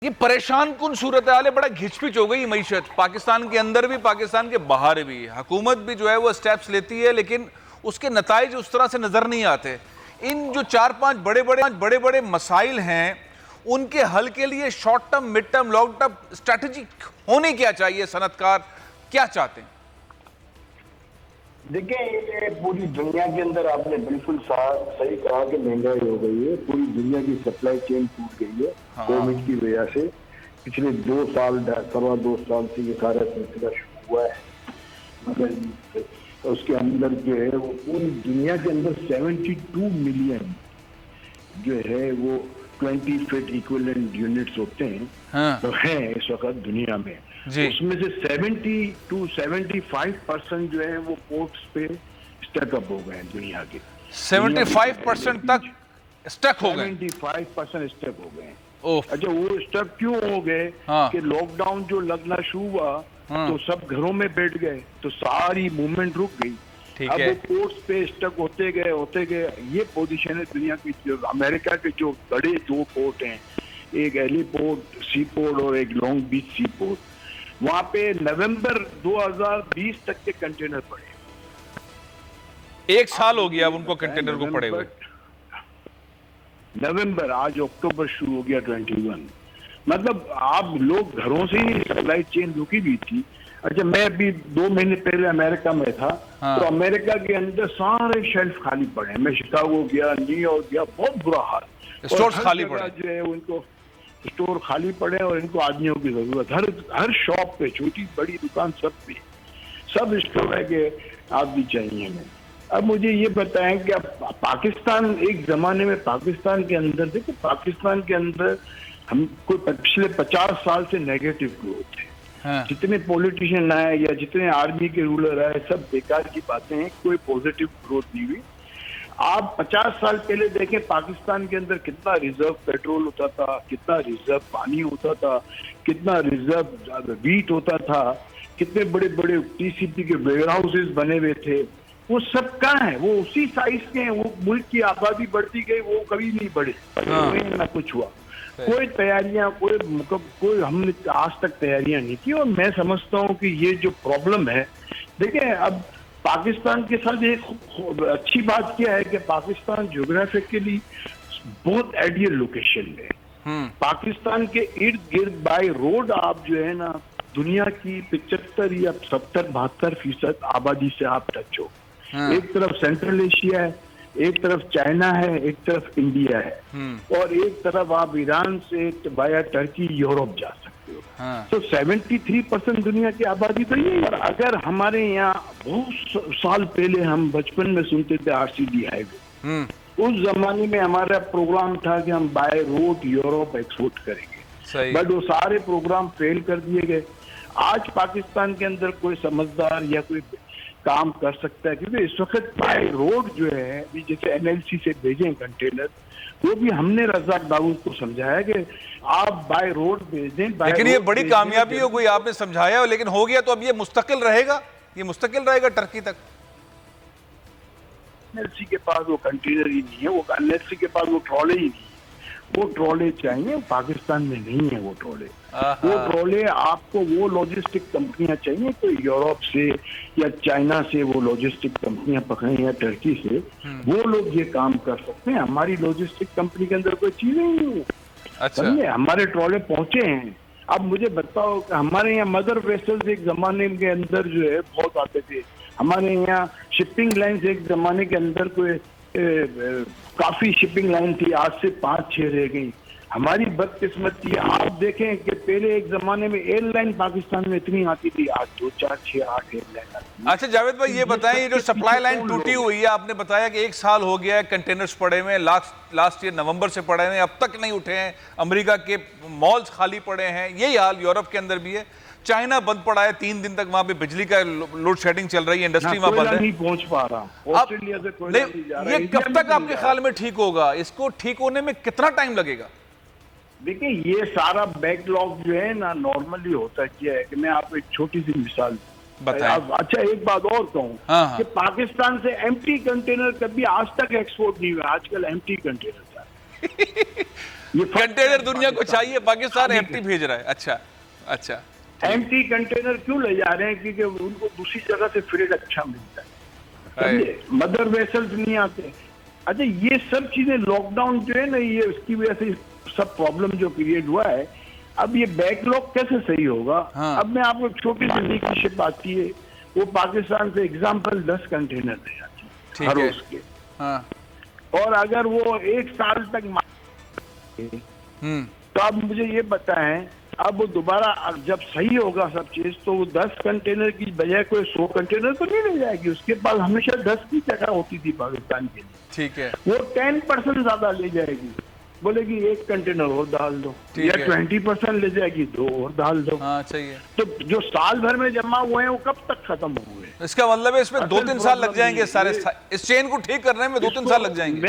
ये परेशान कुन सूरत हाल है, बड़ा घिचपिच हो गई मईशत, पाकिस्तान के अंदर भी पाकिस्तान के बाहर भी। हुकूमत भी जो है वो स्टेप्स लेती है लेकिन उसके नताइज उस तरह से नजर नहीं आते। इन जो चार पांच बड़े बड़े मसाइल हैं उनके हल के लिए short term, mid term, long term strategy होनी क्या चाहिए? सनतकार क्या चाहते हैं? देखिए, ये पूरी दुनिया के अंदर आपने बिल्कुल सही कहा कि महंगाई हो गई है। पूरी दुनिया की सप्लाई चेन टूट गई है कोविड की वजह से। पिछले 2 साल, 2.25 साल से ये सारा सिलसिला शुरू हुआ है। मगर उसके अंदर जो है वो पूरी दुनिया के अंदर 72 मिलियन जो है वो 20 फीट इक्विवेलेंट यूनिट्स होते हैं तो हैं इस वक्त दुनिया में। उसमें से 70 to 75% जो है वो पोर्ट्स पे स्टकअप हो गए हैं दुनिया के। 75% तक स्टक हो गए? 75% स्टक हो गए हैं। अच्छा, वो स्टक क्यों हो गए? कि लॉकडाउन जो लगना शुरू हुआ तो सब घरों में बैठ गए तो सारी मूवमेंट रुक गई। अब वो पोर्ट्स पे स्टक होते गए। ये पोजीशन है दुनिया की। जो अमेरिका के जो बड़े 2 पोर्ट हैं, एक एली पोर्ट सी पोर्ट और एक लॉन्ग बीच सी पोर्ट, वहां पे नवंबर 2020 तक के कंटेनर पड़े। 1 साल हो गया अब उनको कंटेनर को पड़े हुए। नवंबर, आज अक्टूबर शुरू हो गया 21। मतलब आप लोग घरों से ही सप्लाई चेन रुकी हुई थी। अच्छा, मैं अभी 2 महीने पहले अमेरिका में था तो अमेरिका के अंदर सारे शेल्फ खाली पड़े हैं। मैं शिकागो गया, न्यूयॉर्क गया, बहुत बुरा हाल। स्टोर्स खाली पड़े जो है उनको स्टोर खाली पड़े और इनको आदमियों की जरूरत। हर शॉप पे, छोटी बड़ी दुकान सब स्टोर है कि आदमी चाहिए हमें। अब मुझे ये बताएं कि अब पाकिस्तान, एक जमाने में पाकिस्तान के अंदर, देखो पाकिस्तान के अंदर हमको पिछले 50 साल से नेगेटिव ग्रोथ है। जितने पॉलिटिशियन आए या जितने आर्मी के रूलर आए, सब बेकार की बातें हैं, कोई पॉजिटिव ग्रोथ नहीं हुई। आप 50 साल पहले देखें पाकिस्तान के अंदर कितना रिजर्व पेट्रोल होता था, कितना रिजर्व पानी होता था, कितना रिजर्व वीट होता था, कितने बड़े बड़े टीसीपी के वेयर हाउसेस बने हुए थे। वो सब कहाँ है? वो उसी साइज के हैं। वो मुल्क की आबादी बढ़ती गई, वो कभी नहीं बढ़े, ना कुछ हुआ। कोई तैयारियां, कोई हमने आज तक तैयारियां नहीं की। और मैं समझता हूँ कि ये जो प्रॉब्लम है, देखिए अब पाकिस्तान के साथ एक अच्छी बात क्या है कि पाकिस्तान ज्योग्राफिकली बहुत आइडियल लोकेशन है। पाकिस्तान के इर्द गिर्द बाय रोड आप जो है ना दुनिया की 75 या 70-72% आबादी से आप टच हो। एक तरफ सेंट्रल एशिया है, एक तरफ चाइना है, एक तरफ इंडिया है और एक तरफ आप ईरान से वाया टर्की यूरोप जा सकते हो। तो 73% दुनिया की आबादी तो ये है। अगर हमारे यहाँ बहुत साल पहले हम बचपन में सुनते थे RCD हाईवे, उस जमाने में हमारा प्रोग्राम था कि हम बाय रोड यूरोप एक्सपोर्ट करेंगे, बट वो सारे प्रोग्राम फेल कर दिए गए। आज पाकिस्तान के अंदर कोई समझदार या कोई काम कर सकता है, क्योंकि इस वक्त बाय रोड जो है, जैसे NLC से भेजें कंटेनर, वो भी हमने रज़ाक दाऊद को समझाया कि आप बाय रोड भेजें। लेकिन ये बड़ी कामयाबी हो गई, आपने समझाया, लेकिन हो गया तो अब ये मुस्तकिल रहेगा, टर्की तक। NLC के पास वो कंटेनर ही नहीं है, वो NLC के पास वो ट्रॉले ही नहीं है। वो ट्रॉले चाहिए, पाकिस्तान में नहीं है वो ट्रॉले। वो ट्रॉले आपको वो लॉजिस्टिक कंपनियां चाहिए, तो यूरोप से या चाइना से वो लॉजिस्टिक कंपनियां पकड़े या टर्की से, वो लोग ये काम कर सकते हैं। हमारी लॉजिस्टिक कंपनी के अंदर कोई चीज नहीं है। अच्छा, हमारे ट्रॉले पहुंचे हैं। अब मुझे बताओ कि हमारे यहाँ मदर वेसल्स एक जमाने के अंदर जो है बहुत आते थे। हमारे यहाँ शिपिंग लाइन्स एक जमाने के अंदर कोई काफी शिपिंग लाइन थी, आज से 5-6 रह गई। हमारी बदकिस्मती, आप देखें कि पहले एक जमाने में एयरलाइन पाकिस्तान में इतनी आती थी, आज 2, 4, 6, 8 एयरलाइन आती। अच्छा जावेद भाई, ये बताएं, ये जो सप्लाई लाइन टूटी हुई है, आपने बताया कि 1 साल हो गया है, कंटेनर्स पड़े हुए हैं, लास्ट ईयर नवंबर से पड़े हुए हैं, अब तक नहीं उठे हैं। अमेरिका के मॉल्स खाली पड़े हैं, यही हाल यूरोप के अंदर भी है। चाइना बंद पड़ा है, 3 दिन तक वहां पे बिजली का लोड शेडिंग चल रही है, इंडस्ट्री वहां बंद है, नहीं पहुंच पा रहा। ऑस्ट्रेलिया से कोयला नहीं जा रहा। ये कब तक आपके ख्याल में ठीक होगा? इसको ठीक होने में कितना टाइम लगेगा? देखिए, ये सारा बैकलॉग जो है ना, नॉर्मली होता क्या है कि मैं आपको एक छोटी सी मिसाल बताएं। अच्छा, एक बात और कहूँ कि पाकिस्तान से एम्प्टी कंटेनर कभी आज तक एक्सपोर्ट नहीं हुआ। आजकल एम्प्टी कंटेनर ये कंटेनर दुनिया को चाहिए, पाकिस्तान एम्प्टी भेज रहा है। अच्छा अच्छा, एम्प्टी कंटेनर क्यों ले जा रहे हैं? क्योंकि उनको दूसरी जगह से फ्रेट अच्छा मिलता है, समझे? मदर वेसल्स नहीं आते। अच्छा, ये सब चीजें लॉकडाउन जो है ना, ये उसकी वजह से सब प्रॉब्लम जो क्रिएट हुआ है। अब ये बैकलॉग कैसे सही होगा? हाँ। अब मैं आपको छोटी सी लीक शिप आती है, वो पाकिस्तान से एग्जाम्पल 10 कंटेनर ले जाती है हर रोज के। हाँ। और अगर वो 1 साल तक तो अब मुझे ये बताएं, अब वो दोबारा जब सही होगा सब चीज, तो वो 10 कंटेनर की बजाय कोई 100 कंटेनर तो नहीं ले जाएगी। उसके पास हमेशा 10 की जगह होती थी पाकिस्तान के लिए, ठीक है। वो 10% ज्यादा ले जाएगी, बोलेगी 1 कंटेनर और डाल दो, या 20% ले जाएगी, 2 और डाल दो। हाँ, चाहिए। तो जो साल भर में जमा हुए हैं वो कब तक खत्म हुए? इसका मतलब है इसमें 2-3 साल लग जाएंगे सारे, इस चेन को ठीक करने में 2-3 साल लग जाएंगे।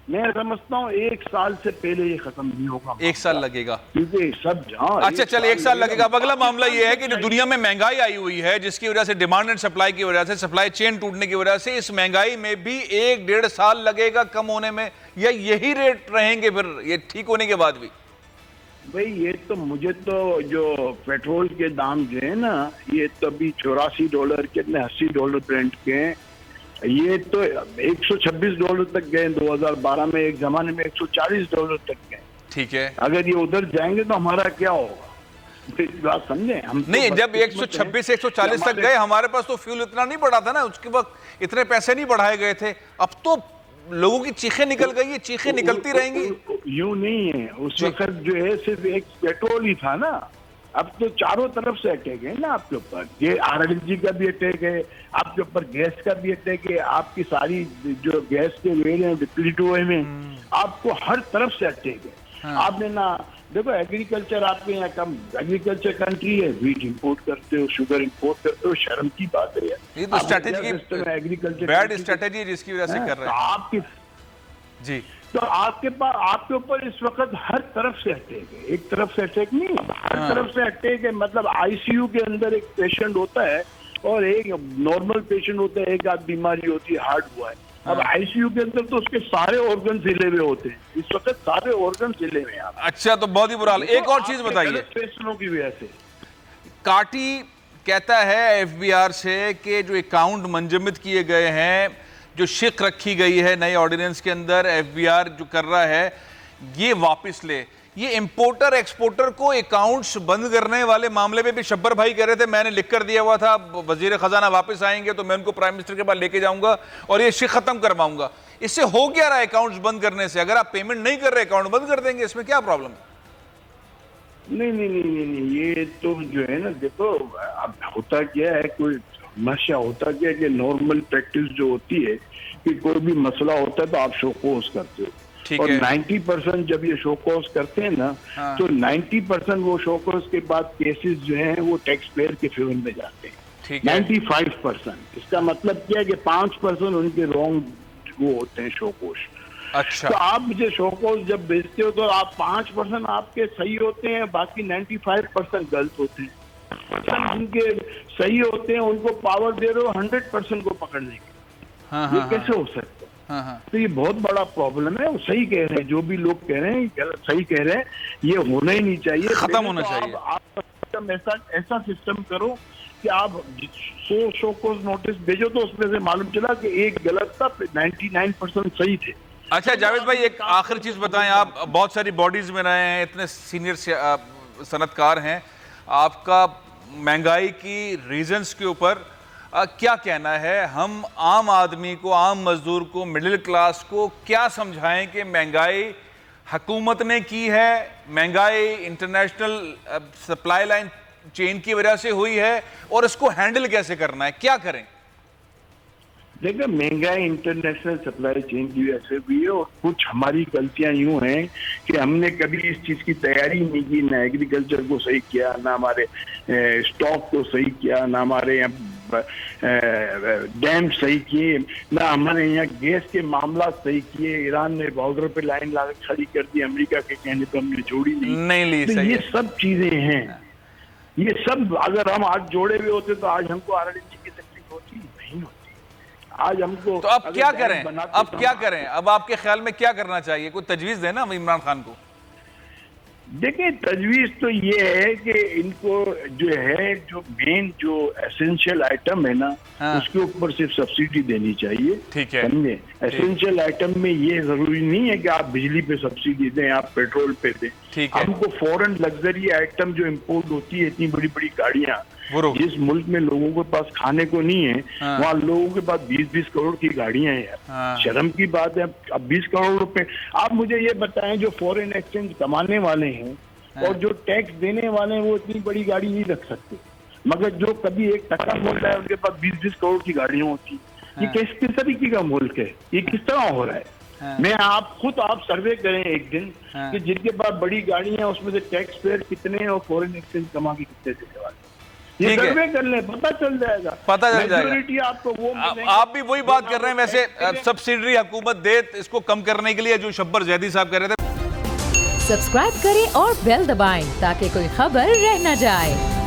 मैं समझता हूँ 1 साल से पहले ये खत्म नहीं होगा। 1 साल लगेगा, क्योंकि सब अच्छा चल 1 साल लगेगा। अब अगला मामला ये है कि जो दुनिया में महंगाई आई हुई है, जिसकी वजह से डिमांड एंड सप्लाई की वजह से, सप्लाई चेन टूटने की वजह से, इस महंगाई में भी 1-1.5 साल लगेगा कम होने में, या यही रेट रहेंगे फिर ये ठीक होने के बाद भी? भाई ये तो मुझे तो जो पेट्रोल के दाम जो है ना, ये तो अभी $84 कितने $80 ब्रेंट के हैं, ये तो $126 तक गए 2012 में, एक जमाने में $140 तक गए। ठीक है, अगर ये उधर जाएंगे तो हमारा क्या होगा? बात समझे हम? नहीं, जब 126-140 तक गए, हमारे पास तो फ्यूल इतना नहीं बढ़ा था ना, उसके वक्त इतने पैसे नहीं बढ़ाए गए थे। अब तो लोगों की चीखें निकल गई है, चीखें निकलती रहेंगी। यूं नहीं है, उस वक्त जो है सिर्फ एक पेट्रोल ही था ना, अब तो चारों तरफ से अटैक है ना आपके ऊपर। ये RLG का भी अटैक है आपके ऊपर, गैस का भी अटैक है, आपकी सारी जो गैस के वेल हैं डिप्लीट हुए में, आपको हर तरफ से अटैक है। हाँ। आपने ना देखो, एग्रीकल्चर आपके यहाँ कम, एग्रीकल्चर कंट्री है, व्हीट इंपोर्ट करते हो, शुगर इंपोर्ट करते हो, शर्म की बात है यार। ये तो स्ट्रेटेजी की एग्रीकल्चर बैड स्ट्रेटेजी है जिसकी वजह से कर रहे हैं आपकी जी। तो आपके पास, आपके ऊपर इस वक्त हर तरफ से अटैक है, एक तरफ से अटैक नहीं, हर तरफ से अटैक है। मतलब ICU के अंदर एक पेशेंट होता है और एक नॉर्मल पेशेंट होता है, एक आध बीमारी होती है, हार्ट हुआ है। अब ICU के अंदर तो उसके सारे ऑर्गन हिले हुए होते हैं, इस वक्त सारे ऑर्गन हिले हुए हैं। अच्छा, तो बहुत ही बुरा हाल। एक और चीज बताइए, पेशेंटों की वजह से काटी कहता है FBR से कि जो अकाउंट मंजमद किए गए हैं, जो शिक रखी गई है नए ऑर्डिनेंस के अंदर, FBR जो कर रहा है ये वापस ले। ये इंपोर्टर एक्सपोर्टर को अकाउंट्स बंद करने वाले मामले में भी शब्बर भाई कह रहे थे, मैंने लिख कर दिया हुआ था, वजीर खजाना वापस आएंगे तो मैं उनको प्राइम मिनिस्टर के पास लेके जाऊंगा और ये शिक खत्म करवाऊंगा। इससे हो क्या रहा है अकाउंट्स बंद करने से? अगर आप पेमेंट नहीं कर रहे, अकाउंट बंद कर देंगे, इसमें क्या प्रॉब्लम है? नहीं नहीं नहीं नहीं नहीं, ये तो जो है ना, देखो अब होता क्या है, कोई समस्या होता क्या है कि नॉर्मल प्रैक्टिस जो होती है कि कोई भी मसला होता है तो आप शो कोर्स करते हो, और 90% जब ये शो कोर्स करते हैं ना, तो 90% वो शो कोर्स के बाद केसेस जो हैं वो टैक्स पेयर के फेवर में जाते हैं। 95%। इसका मतलब क्या है कि 5% उनके रॉन्ग वो होते हैं शो कोर्स। अच्छा, तो आप मुझे शो कोर्स जब बेचते हो तो आप 5% आपके सही होते हैं, बाकी 95% गलत होते हैं। जिनके सही होते हैं उनको पावर दे रहे हो 100% को पकड़ने की। ये कैसे हो सकता है? तो ये बहुत बड़ा प्रॉब्लम है। वो सही कह रहे हैं, जो भी लोग कह रहे हैं सही कह रहे हैं, ये होना ही नहीं चाहिए, खत्म होना चाहिए। आप ऐसा सिस्टम करो कि आप 100 शो कोर्स नोटिस भेजो तो उसमें से मालूम चला कि एक गलत था, 99% सही थे। अच्छा जावेद भाई, एक आखिरी चीज बताएं, आप बहुत सारी बॉडीज में रहे हैं, इतने सीनियर सनतकार हैं, आपका महंगाई की रीजंस के ऊपर क्या कहना है? हम आम आदमी को, आम मजदूर को, मिडिल क्लास को क्या समझाएं कि महंगाई हुकूमत ने की है, महंगाई इंटरनेशनल सप्लाई लाइन चेन की वजह से हुई है, और इसको हैंडल कैसे करना है, क्या करें? देखिए, महंगाई इंटरनेशनल सप्लाई चेन की वजह से भी है, और कुछ हमारी गलतियां यूं हैं कि हमने कभी इस चीज की तैयारी नहीं की, ना एग्रीकल्चर को सही किया, ना हमारे स्टॉक को सही किया, ना हमारे यहाँ डैम सही किए, ना हमारे यहाँ गैस के मामला सही किए। ईरान ने बॉर्डर पे लाइन ला खड़ी कर दी, अमेरिका के कहने पर हमने जोड़ी नहीं ली। तो ये सब चीजें हैं, ये सब अगर हम आज जोड़े हुए होते तो आज हमको RLG की तकलीफ होती नहीं होती। आज हमको तो अब क्या करें, अब क्या करें, अब आपके ख्याल में क्या करना चाहिए? कोई तजवीज देना इमरान खान को। देखिए, तजवीज तो ये है कि इनको जो है, जो मेन जो एसेंशियल आइटम है ना, हाँ। उसके ऊपर सिर्फ सब्सिडी देनी चाहिए। ठीक है, समझे? एसेंशियल आइटम में ये जरूरी नहीं है कि आप बिजली पे सब्सिडी दें, आप पेट्रोल पे दें। ठीक है। हमको फॉरेन लग्जरी आइटम जो इम्पोर्ट होती है, इतनी बड़ी बड़ी गाड़ियां, जिस मुल्क में लोगों के पास खाने को नहीं है, हाँ। वहाँ लोगों के पास 20-20 करोड़ की गाड़ियां हैं यार। हाँ। शर्म की बात है। अब 20 करोड़ रुपए, आप मुझे ये बताएं, जो फॉरेन एक्सचेंज कमाने वाले हैं और जो टैक्स देने वाले हैं, वो इतनी बड़ी गाड़ी नहीं रख सकते, मगर जो कभी 1 टका बोल रहा है उनके पास 20-20 करोड़ की गाड़ियां होती। ये किस तरीके का मुल्क है? ये किस तरह हो रहा है? मैं आप सर्वे करें एक दिन कि जिनके पास बड़ी गाड़ियां, उसमें से टैक्स पेयर कितने हैं और फॉरेन एक्सचेंज कमा के कितने देने वाले, ये सर्वे कर ले, पता चल जाएगा, पता चल जाएगा। मेजॉरिटी आपको वो मिलेंगे। आप भी वही बात कर रहे हैं। वैसे सब्सिडी हुकूमत दे, इसको कम करने के लिए जो शब्बर जैदी साहब कह रहे थे। सब्सक्राइब करें और बेल दबाएं ताकि कोई खबर रह न जाए।